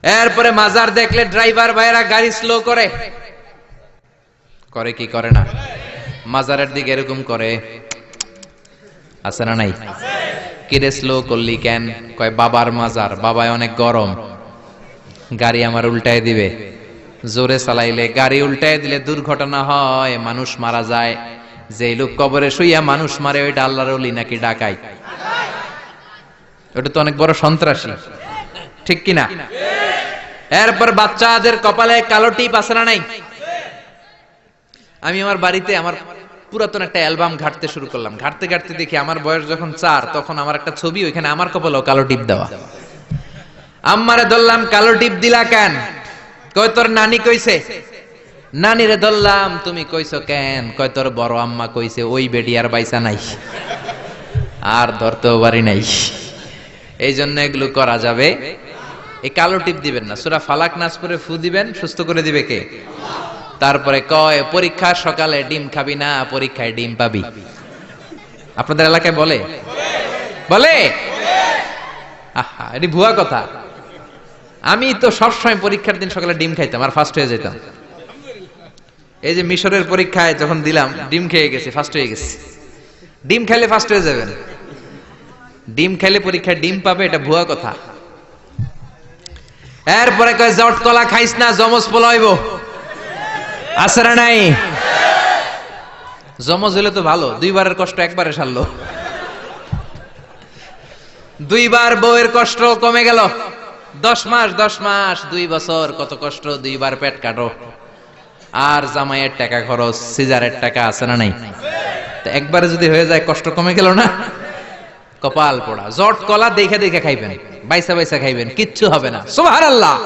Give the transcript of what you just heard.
এরপরে মাজার দেখলে ড্রাইভার ভাইরা গাড়ি স্লো করে করে কি করে না? মাজারের দিকে এরকম করে, আছে না নাই? কিরে স্লো করলি কেন? কয় বাবার মাজার, বাবায় অনেক গরম, গাড়ি আমার উল্টায় দিবে। জোরে চালাইলে গাড়ি উল্টায় দিলে দুর্ঘটনা হয়, মানুষ মারা যায়। যে লোক কবরে শুইয়া মানুষ মারে ওইটা আল্লাহর ওলি নাকি ডাকাই? ওটা তো অনেক বড় সন্ত্রাসী, ঠিক কিনা? এরপর বাচ্চাদের কপালে কালো টিপ আছে না নাই? আমি আমার বাড়িতে আমার পুরাতন একটা অ্যালবাম ঘাটতে শুরু করলাম। ঘাটতে ঘাটতে দেখি আমার বয়স যখন 4 তখন আমার একটা ছবি, ওইখানে আমার কপালেও কালো টিপ দেওয়া। আম্মারে ধরলাম, কালো টিপ দিলা কেন? কয় তোর নানি কইছে। নানিরে ধরলাম, তুমি কইছো কেন? কয় তোর বড় আম্মা কইছে, ওই বেডি আর বাইসা নাই, আর ধরতেও পারি নাই। এই জন্য এগুলো করা যাবে। এই কালো টিপ দিবেন না। সূরা ফালাক নাস করে ফু দিবেন, সুস্থ করে দিবে কে? তারপরে কয় পরীক্ষার সকালে ডিম খাবি না, পরীক্ষায় ডিম পাবি। আপনাদের এলাকায় বলে বলে? আহা, এটি ভুয়া কথা। আমি তো সবসময় পরীক্ষার দিন সকালে ডিম খাইতাম আর ফার্স্ট হয়ে যেতাম। এই যে মিশরের পরীক্ষায় যখন দিলাম, ডিম খেয়ে গেছি, ফার্স্ট হয়ে গেছি। ডিম খাইলে ফার্স্ট হয়ে যাবেন, ডিম খাইলে পরীক্ষায় ডিম পাবে, এটা ভুয়া কথা। এরপরে কয় জট কলা খাইস না, জমজ পোলাইব। আছে না নাই? জমজ হলে তো ভালো, 2 বারের কষ্ট একবারে সারলো। 2 বার বউয়ের কষ্ট কমে গেল। 10 মাস 2 বছর কত কষ্ট, 2 বার পেট কাটো। আর জামাইয়ের টাকা খরচ, সিজারের টাকা, আছে না নাই? তো একবারে যদি হয়ে যায়, কষ্ট কমে গেল না? কপাল পোড়া। জট কলা দেখে দেখে খাইবেন, বাইসা বাইসা খাইবেন, কিচ্ছু হবে না। সুবহানাল্লাহ।